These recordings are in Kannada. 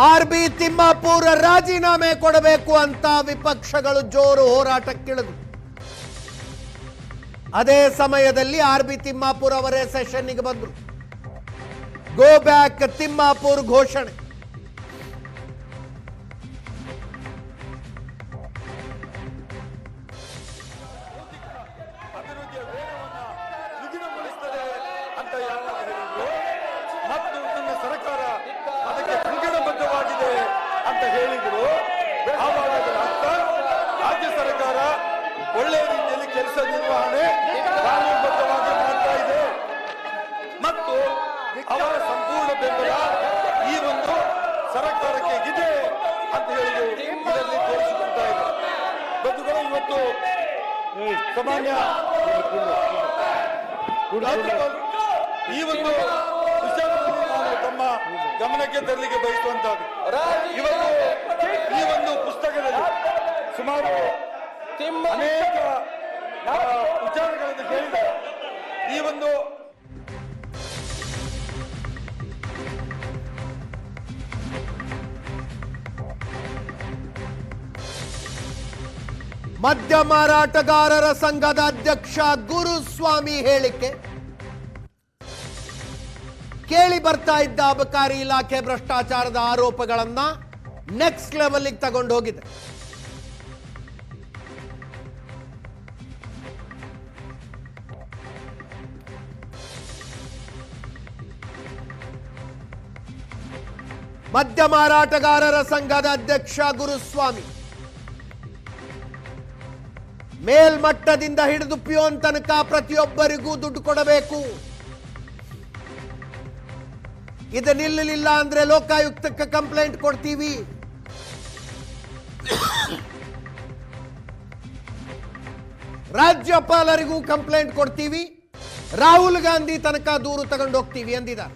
ಆರ್.ಬಿ. ತಿಮ್ಮಾಪುರ ರಾಜೀನಾಮೆ ಕೊಡಬೇಕು ಅಂತ ವಿಪಕ್ಷಗಳು ಜೋರು ಹೋರಾಟಕ್ಕಿಳಿದು ಅದೇ ಸಮಯದಲ್ಲಿ ಆರ್.ಬಿ. ತಿಮ್ಮಾಪುರ ಅವರೇ ಸೆಷನ್ನಿಗೆ ಬಂದರು. ಗೋ ಬ್ಯಾಕ್ ತಿಮ್ಮಾಪುರ್ ಘೋಷಣೆ. ಸರ್ಕಾರ ಅದಕ್ಕೆ ಕಂಕಣಬದ್ಧವಾಗಿದೆ ಅಂತ ಹೇಳಿದ್ರು. ರಾಜ್ಯ ಸರ್ಕಾರ ಒಳ್ಳೆಯ ರೀತಿಯಲ್ಲಿ ಕೆಲಸ ನಿರ್ವಹಣೆ ಕಾನೂನುಬದ್ಧವಾಗಿ ಮಾಡ್ತಾ ಇದೆ ಮತ್ತು ಅವರ ಸಂಪೂರ್ಣ ಬೆಂಬಲ ಈ ಒಂದು ಸರ್ಕಾರಕ್ಕೆ ಇದೆ ಅಂತ ಹೇಳಿ ಇದರಲ್ಲಿ ತೋರಿಸಿಕೊಡ್ತಾ ಇದೆ. ಬಂಧುಗಳು, ಇವತ್ತು ಸಾಮಾನ್ಯ ಈ ಒಂದು ವಿಚಾರದಲ್ಲಿ ನಾನು ತಮ್ಮ ಗಮನಕ್ಕೆ ತರಲಿಕ್ಕೆ ಬಯಸುವಂತದ್ದು, ಇವತ್ತು ಈ ಒಂದು ಪುಸ್ತಕದಲ್ಲಿ ಸುಮಾರು ಅನೇಕ ವಿಚಾರಗಳನ್ನು ಹೇಳಿದೆ. ಈ ಒಂದು ಮದ್ಯ ಮಾರಾಟಗಾರರ ಸಂಘದ ಅಧ್ಯಕ್ಷ ಗುರುಸ್ವಾಮಿ ಹೇಳಿಕೆ ಕೇಳಿ ಬರ್ತಾ ಇದ್ದ ಅಬಕಾರಿ ಇಲಾಖೆ ಭ್ರಷ್ಟಾಚಾರದ ಆರೋಪಗಳನ್ನ ನೆಕ್ಸ್ಟ್ ಲೆವೆಲ್ಗೆ ತಗೊಂಡು ಹೋಗಿದೆ. ಮದ್ಯ ಮಾರಾಟಗಾರರ ಸಂಘದ ಅಧ್ಯಕ್ಷ ಗುರುಸ್ವಾಮಿ ಮೇಲ್ಮಟ್ಟದಿಂದ ಹಿಡಿದು ಪಿಯೋನ್ ತನಕ ಪ್ರತಿಯೊಬ್ಬರಿಗೂ ದುಡ್ಡು ಕೊಡಬೇಕು, ಇದು ನಿಲ್ಲಲಿಲ್ಲ ಅಂದ್ರೆ ಲೋಕಾಯುಕ್ತಕ್ಕೆ ಕಂಪ್ಲೇಂಟ್ ಕೊಡ್ತೀವಿ, ರಾಜ್ಯಪಾಲರಿಗೂ ಕಂಪ್ಲೇಂಟ್ ಕೊಡ್ತೀವಿ, ರಾಹುಲ್ ಗಾಂಧಿ ತನಕ ದೂರು ತಗೊಂಡು ಹೋಗ್ತೀವಿ ಅಂದಿದ್ದಾರೆ.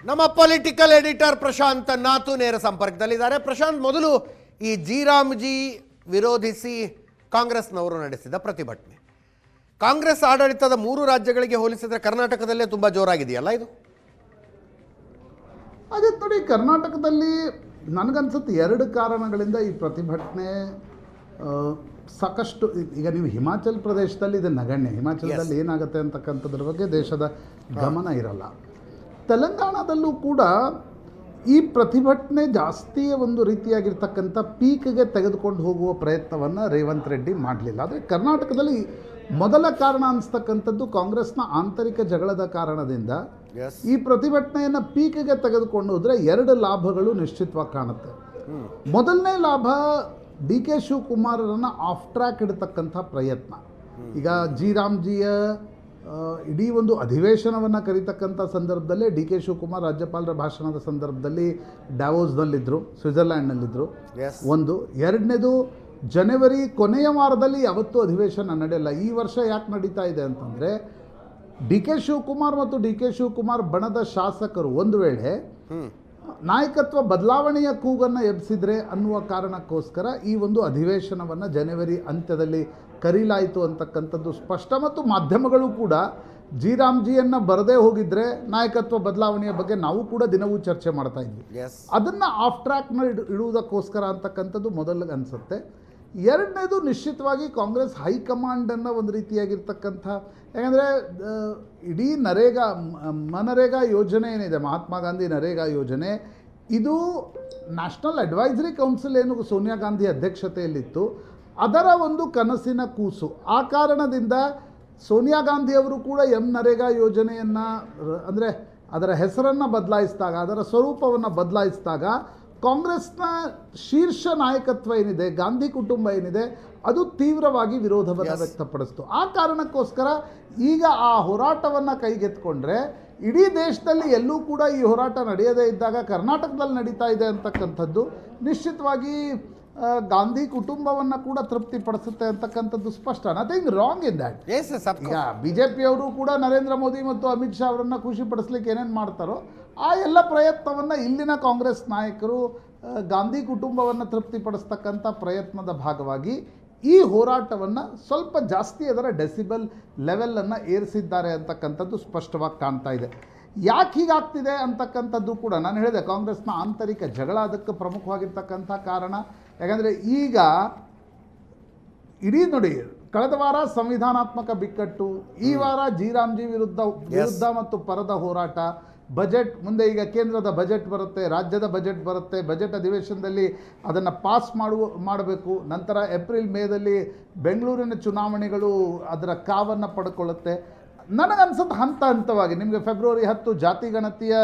ನಮ್ಮ ಪೊಲಿಟಿಕಲ್ ಎಡಿಟರ್ ಪ್ರಶಾಂತ್ ನಾತು ನೇರ ಸಂಪರ್ಕದಲ್ಲಿದ್ದಾರೆ. ಪ್ರಶಾಂತ್, ಮೊದಲು ಈ ಜಿ ವಿರೋಧಿಸಿ ಕಾಂಗ್ರೆಸ್ನವರು ನಡೆಸಿದ ಪ್ರತಿಭಟನೆ, ಕಾಂಗ್ರೆಸ್ ಆಡಳಿತದ 3 ರಾಜ್ಯಗಳಿಗೆ ಹೋಲಿಸಿದರೆ ಕರ್ನಾಟಕದಲ್ಲೇ ತುಂಬ ಜೋರಾಗಿದೆಯಲ್ಲ ಇದು? ಅದೇ ನೋಡಿ, ಕರ್ನಾಟಕದಲ್ಲಿ ನನಗನ್ಸುತ್ತೆ 2 ಕಾರಣಗಳಿಂದ ಈ ಪ್ರತಿಭಟನೆ ಸಾಕಷ್ಟು. ಈಗ ನೀವು ಹಿಮಾಚಲ್ ಪ್ರದೇಶದಲ್ಲಿ ಇದು ನಗಣ್ಯ, ಹಿಮಾಚಲದಲ್ಲಿ ಏನಾಗುತ್ತೆ ಅಂತಕ್ಕಂಥದ್ರ ಬಗ್ಗೆ ದೇಶದ ಗಮನ ಇರಲ್ಲ. ತೆಲಂಗಾಣದಲ್ಲೂ ಕೂಡ ಈ ಪ್ರತಿಭಟನೆ ಜಾಸ್ತಿ ಒಂದು ರೀತಿಯಾಗಿರ್ತಕ್ಕಂಥ ಪೀಕ್ಗೆ ತೆಗೆದುಕೊಂಡು ಹೋಗುವ ಪ್ರಯತ್ನವನ್ನು ರೇವಂತ್ ರೆಡ್ಡಿ ಮಾಡಲಿಲ್ಲ. ಆದರೆ ಕರ್ನಾಟಕದಲ್ಲಿ ಮೊದಲ ಕಾರಣ ಅನಿಸ್ತಕ್ಕಂಥದ್ದು ಕಾಂಗ್ರೆಸ್ನ ಆಂತರಿಕ ಜಗಳದ ಕಾರಣದಿಂದ ಈ ಪ್ರತಿಭಟನೆಯನ್ನು ಪೀಕ್ಗೆ ತೆಗೆದುಕೊಂಡು ಹೋದರೆ 2 ಲಾಭಗಳು ನಿಶ್ಚಿತವಾಗಿ ಕಾಣುತ್ತೆ. ಮೊದಲನೇ ಲಾಭ ಡಿ.ಕೆ. ಶಿವಕುಮಾರರನ್ನು ಆಫ್ ಟ್ರ್ಯಾಕ್ ಇಡತಕ್ಕಂಥ ಪ್ರಯತ್ನ. ಈಗ ಜಿಯ ಇಡೀ ಒಂದು ಅಧಿವೇಶನವನ್ನು ಕರೀತಕ್ಕಂಥ ಸಂದರ್ಭದಲ್ಲೇ ಡಿ.ಕೆ. ಶಿವಕುಮಾರ್ ರಾಜ್ಯಪಾಲರ ಭಾಷಣದ ಸಂದರ್ಭದಲ್ಲಿ ಡ್ಯಾವೋಸ್ನಲ್ಲಿದ್ದರು, ಸ್ವಿಟ್ಜರ್ಲ್ಯಾಂಡ್ನಲ್ಲಿದ್ದರು. ಒಂದು. ಎರಡನೇದು, ಜನವರಿ ಕೊನೆಯ ವಾರದಲ್ಲಿ ಯಾವತ್ತೂ ಅಧಿವೇಶನ ನಡೆಯಲ್ಲ. ಈ ವರ್ಷ ಯಾಕೆ ನಡೀತಾ ಇದೆ ಅಂತಂದರೆ, ಡಿ.ಕೆ. ಶಿವಕುಮಾರ್ ಮತ್ತು ಡಿ.ಕೆ. ಶಿವಕುಮಾರ್ ಬಣದ ಶಾಸಕರು ಒಂದು ವೇಳೆ ನಾಯಕತ್ವ ಬದಲಾವಣೆಯ ಕೂಗನ್ನು ಎಬ್ಬಿಸಿದ್ರೆ ಅನ್ನುವ ಕಾರಣಕ್ಕೋಸ್ಕರ ಈ ಒಂದು ಅಧಿವೇಶನವನ್ನು ಜನವರಿ ಅಂತ್ಯದಲ್ಲಿ ಕರೀಲಾಯಿತು ಅಂತಕ್ಕಂಥದ್ದು ಸ್ಪಷ್ಟ. ಮತ್ತು ಮಾಧ್ಯಮಗಳು ಕೂಡ ಜಿಯನ್ನು ಬರದೇ ಹೋಗಿದ್ರೆ ನಾಯಕತ್ವ ಬದಲಾವಣೆಯ ಬಗ್ಗೆ ನಾವು ಕೂಡ ದಿನವೂ ಚರ್ಚೆ ಮಾಡ್ತಾ ಇದ್ವಿ. ಅದನ್ನು ಆಫ್ ಟ್ರ್ಯಾಕ್ನ ಇಡುವುದಕ್ಕೋಸ್ಕರ ಅಂತಕ್ಕಂಥದ್ದು ಮೊದಲಿಗೆ ಅನಿಸುತ್ತೆ. ಎರಡನೇದು, ನಿಶ್ಚಿತವಾಗಿ ಕಾಂಗ್ರೆಸ್ ಹೈಕಮಾಂಡನ್ನು ಒಂದು ರೀತಿಯಾಗಿರ್ತಕ್ಕಂಥ, ಯಾಕಂದರೆ ಇಡೀ ಮನರೇಗಾ ಯೋಜನೆ ಏನಿದೆ, ಮಹಾತ್ಮ ಗಾಂಧಿ ನರೇಗಾ ಯೋಜನೆ, ಇದು ನ್ಯಾಷನಲ್ ಅಡ್ವೈಸರಿ ಕೌನ್ಸಿಲ್ ಏನು ಸೋನಿಯಾ ಗಾಂಧಿ ಅಧ್ಯಕ್ಷತೆಯಲ್ಲಿತ್ತು, ಅದರ ಒಂದು ಕನಸಿನ ಕೂಸು. ಆ ಕಾರಣದಿಂದ ಸೋನಿಯಾ ಗಾಂಧಿ ಅವರು ಕೂಡ ನರೇಗಾ ಯೋಜನೆಯನ್ನು ಅಂದರೆ ಅದರ ಹೆಸರನ್ನು ಬದಲಾಯಿಸಿದಾಗ, ಅದರ ಸ್ವರೂಪವನ್ನು ಬದಲಾಯಿಸಿದಾಗ ಕಾಂಗ್ರೆಸ್ನ ಶೀರ್ಷ ನಾಯಕತ್ವ ಏನಿದೆ, ಗಾಂಧಿ ಕುಟುಂಬ ಏನಿದೆ, ಅದು ತೀವ್ರವಾಗಿ ವಿರೋಧವನ್ನು ವ್ಯಕ್ತಪಡಿಸ್ತು. ಆ ಕಾರಣಕ್ಕೋಸ್ಕರ ಈಗ ಆ ಹೋರಾಟವನ್ನು ಕೈಗೆತ್ತಿಕೊಂಡ್ರೆ ಇಡೀ ದೇಶದಲ್ಲಿ ಎಲ್ಲೂ ಕೂಡ ಈ ಹೋರಾಟ ನಡೆಯದೇ ಇದ್ದಾಗ ಕರ್ನಾಟಕದಲ್ಲಿ ನಡೀತಾ ಇದೆ ಅಂತಕ್ಕಂಥದ್ದು ನಿಶ್ಚಿತವಾಗಿ ಗಾಂಧಿ ಕುಟುಂಬವನ್ನು ಕೂಡ ತೃಪ್ತಿಪಡಿಸುತ್ತೆ ಅಂತಕ್ಕಂಥದ್ದು ಸ್ಪಷ್ಟ. Nothing wrong in that. ಈಗ BJP-ಯವರು ಕೂಡ ನರೇಂದ್ರ ಮೋದಿ ಮತ್ತು ಅಮಿತ್ ಶಾ ಅವರನ್ನು ಖುಷಿಪಡಿಸ್ಲಿಕ್ಕೆ ಏನೇನು ಮಾಡ್ತಾರೋ ಆ ಎಲ್ಲ ಪ್ರಯತ್ನವನ್ನು ಇಲ್ಲಿನ ಕಾಂಗ್ರೆಸ್ ನಾಯಕರು ಗಾಂಧಿ ಕುಟುಂಬವನ್ನು ತೃಪ್ತಿಪಡಿಸ್ತಕ್ಕಂಥ ಪ್ರಯತ್ನದ ಭಾಗವಾಗಿ ಈ ಹೋರಾಟವನ್ನು ಸ್ವಲ್ಪ ಜಾಸ್ತಿ ಅದರ ಡೆಸಿಬಲ್ ಲೆವೆಲನ್ನು ಏರಿಸಿದ್ದಾರೆ ಅಂತಕ್ಕಂಥದ್ದು ಸ್ಪಷ್ಟವಾಗಿ ಕಾಣ್ತಾ ಇದೆ. ಯಾಕೆ ಹೀಗಾಗ್ತಿದೆ ಅಂತಕ್ಕಂಥದ್ದು ಕೂಡ ನಾನು ಹೇಳಿದೆ, ಕಾಂಗ್ರೆಸ್ನ ಆಂತರಿಕ ಜಗಳ ಅದಕ್ಕೆ ಪ್ರಮುಖವಾಗಿರ್ತಕ್ಕಂಥ ಕಾರಣ. ಯಾಕಂದರೆ ಈಗ ಇಡೀ ನೋಡಿ, ಕಳೆದ ವಾರ ಸಂವಿಧಾನಾತ್ಮಕ ಬಿಕ್ಕಟ್ಟು, ಈ ವಾರ ಜಿ ವಿರುದ್ಧ ಮತ್ತು ಪರದ ಹೋರಾಟ, ಬಜೆಟ್ ಮುಂದೆ ಈಗ ಕೇಂದ್ರದ ಬಜೆಟ್ ಬರುತ್ತೆ, ರಾಜ್ಯದ ಬಜೆಟ್ ಬರುತ್ತೆ, ಬಜೆಟ್ ಅಧಿವೇಶನದಲ್ಲಿ ಅದನ್ನು ಪಾಸ್ ಮಾಡಬೇಕು. ನಂತರ ಏಪ್ರಿಲ್ ಮೇದಲ್ಲಿ ಬೆಂಗಳೂರಿನ ಚುನಾವಣೆಗಳು ಅದರ ಕಾವನ್ನು ಪಡ್ಕೊಳ್ಳುತ್ತೆ. ನನಗನ್ಸುತ್ತೆ ಹಂತ ಹಂತವಾಗಿ ನಿಮಗೆ ಫೆಬ್ರವರಿ 10 ಜಾತಿ ಗಣತಿಯ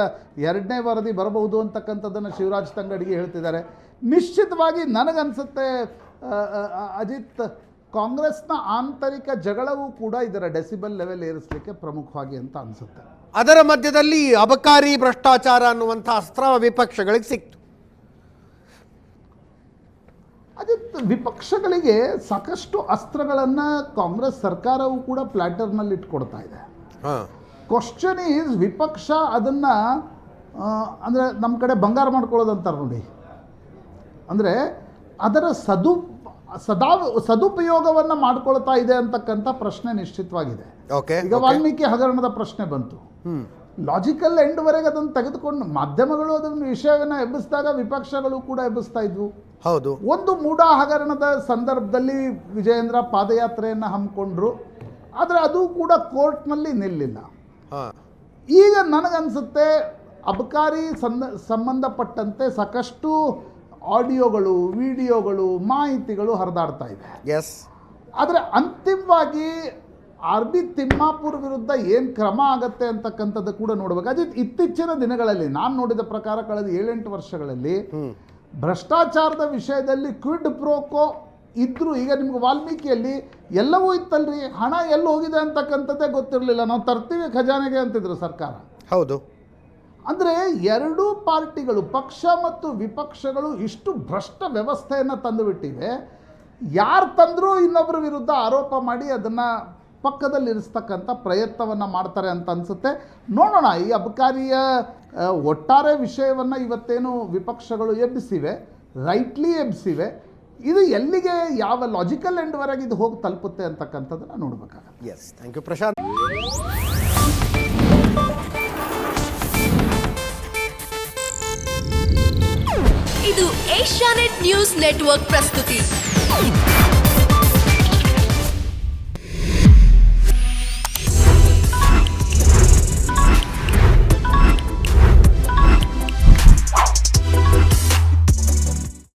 2ನೇ ವರದಿ ಬರಬಹುದು ಅಂತಕ್ಕಂಥದ್ದನ್ನು ಶಿವರಾಜ್ ತಂಗಡಿಗೆ ಹೇಳ್ತಿದ್ದಾರೆ. ನಿಶ್ಚಿತವಾಗಿ ನನಗನ್ಸುತ್ತೆ ಅಜಿತ್, ಕಾಂಗ್ರೆಸ್ನ ಆಂತರಿಕ ಜಗಳವೂ ಕೂಡ ಇದರ ಡೆಸಿಬಲ್ ಲೆವೆಲ್ ಏರಿಸಲಿಕ್ಕೆ ಪ್ರಮುಖವಾಗಿ ಅಂತ ಅನಿಸುತ್ತೆ. ಅದರ ಮಧ್ಯದಲ್ಲಿ ಅಬಕಾರಿ ಭ್ರಷ್ಟಾಚಾರ ಅನ್ನುವಂಥ ಅಸ್ತ್ರ ವಿಪಕ್ಷಗಳಿಗೆ ಸಿಕ್ತು. ಅಜಿತ್, ವಿಪಕ್ಷಗಳಿಗೆ ಸಾಕಷ್ಟು ಅಸ್ತ್ರಗಳನ್ನು ಕಾಂಗ್ರೆಸ್ ಸರ್ಕಾರವು ಕೂಡ ಪ್ಲಾಟರ್ನಲ್ಲಿ ಇಟ್ಕೊಡ್ತಾ ಇದೆ. ಕ್ವಶನ್ ಈಸ್, ವಿಪಕ್ಷ ಅದನ್ನು ಅಂದರೆ ನಮ್ಮ ಕಡೆ ಬಂಗಾರ ಮಾಡ್ಕೊಳ್ಳೋದು ಅಂತಾರೆ ನೋಡಿ, ಅಂದರೆ ಅದರ ಸದುಪಯೋಗವನ್ನು ಮಾಡ್ಕೊಳ್ತಾ ಇದೆ ಅಂತಕ್ಕಂಥ ಪ್ರಶ್ನೆ ನಿಶ್ಚಿತವಾಗಿದೆ. ಈಗ ವಾಲ್ಮೀಕಿ ಹಗರಣದ ಪ್ರಶ್ನೆ ಬಂತು, ಲಾಜಿಕಲ್ ಎಂಡ್ವರೆಗೆ ಅದನ್ನು ತೆಗೆದುಕೊಂಡು ಮಾಧ್ಯಮಗಳು ಅದನ್ನು ವಿಷಯವನ್ನು ಎಬ್ಬಿಸಿದಾಗ ವಿಪಕ್ಷಗಳು ಕೂಡ ಎಬ್ಬಿಸ್ತಾ ಇದ್ವು. ಹೌದು, ಒಂದು ಮೂಡಾ ಹಗರಣದ ಸಂದರ್ಭದಲ್ಲಿ ವಿಜಯೇಂದ್ರ ಪಾದಯಾತ್ರೆಯನ್ನು ಹಮ್ಮಿಕೊಂಡ್ರು, ಆದರೆ ಅದು ಕೂಡ ಕೋರ್ಟ್ನಲ್ಲಿ ನಿಲ್ಲಿಲ್ಲ. ಈಗ ನನಗನ್ಸುತ್ತೆ ಅಬಕಾರಿ ಸಂಬಂಧಪಟ್ಟಂತೆ ಸಾಕಷ್ಟು ಆಡಿಯೋಗಳು, ವಿಡಿಯೋಗಳು, ಮಾಹಿತಿಗಳು ಹರಿದಾಡ್ತಾ ಇದೆ. ಆದರೆ ಅಂತಿಮವಾಗಿ RB ತಿಮ್ಮಾಪುರ್ ವಿರುದ್ಧ ಏನು ಕ್ರಮ ಆಗತ್ತೆ ಅಂತಕ್ಕಂಥದ್ದು ಕೂಡ ನೋಡಬೇಕು. ಅದೇ ಇತ್ತೀಚಿನ ದಿನಗಳಲ್ಲಿ ನಾನು ನೋಡಿದ ಪ್ರಕಾರ ಕಳೆದ 7-8 ವರ್ಷಗಳಲ್ಲಿ ಭ್ರಷ್ಟಾಚಾರದ ವಿಷಯದಲ್ಲಿ ಕ್ವಿಡ್ ಪ್ರೋಕೋ ಇದ್ದರೂ, ಈಗ ನಿಮ್ಗೆ ವಾಲ್ಮೀಕಿಯಲ್ಲಿ ಎಲ್ಲವೂ ಇತ್ತಲ್ರಿ, ಹಣ ಎಲ್ಲಿ ಹೋಗಿದೆ ಅಂತಕ್ಕಂಥದ್ದೇ ಗೊತ್ತಿರಲಿಲ್ಲ, ನಾವು ತರ್ತೀವಿ ಖಜಾನೆಗೆ ಅಂತಿದ್ರು ಸರ್ಕಾರ. ಹೌದು, ಅಂದರೆ ಎರಡೂ ಪಾರ್ಟಿಗಳು, ಪಕ್ಷ ಮತ್ತು ವಿಪಕ್ಷಗಳು ಇಷ್ಟು ಭ್ರಷ್ಟ ವ್ಯವಸ್ಥೆಯನ್ನು ತಂದುಬಿಟ್ಟಿವೆ. ಯಾರು ತಂದರೂ ಇನ್ನೊಬ್ಬರ ವಿರುದ್ಧ ಆರೋಪ ಮಾಡಿ ಅದನ್ನು ಪಕ್ಕದಲ್ಲಿರಿಸ್ತಕ್ಕಂಥ ಪ್ರಯತ್ನವನ್ನು ಮಾಡ್ತಾರೆ ಅಂತ ಅನಿಸುತ್ತೆ. ನೋಡೋಣ, ಈ ಅಬಕಾರಿಯ ಒಟ್ಟಾರೆ ವಿಷಯವನ್ನು ಇವತ್ತೇನು ವಿಪಕ್ಷಗಳು ಎಬ್ಬಿಸಿವೆ, ರೈಟ್ಲಿ ಎಬ್ಬಿಸಿವೆ, ಇದು ಎಲ್ಲಿಗೆ ಯಾವ ಲಾಜಿಕಲ್ ಎಂಡ್ವರೆಗೆ ಇದು ಹೋಗಿ ತಲುಪುತ್ತೆ ಅಂತಕ್ಕಂಥದ್ದನ್ನು ನೋಡಬೇಕಾಗುತ್ತೆ. Thank you Prashant. ಇದು ಏಷ್ಯಾನೆಟ್ ನ್ಯೂಸ್ ನೆಟ್ವರ್ಕ್ ಪ್ರಸ್ತುತಿ.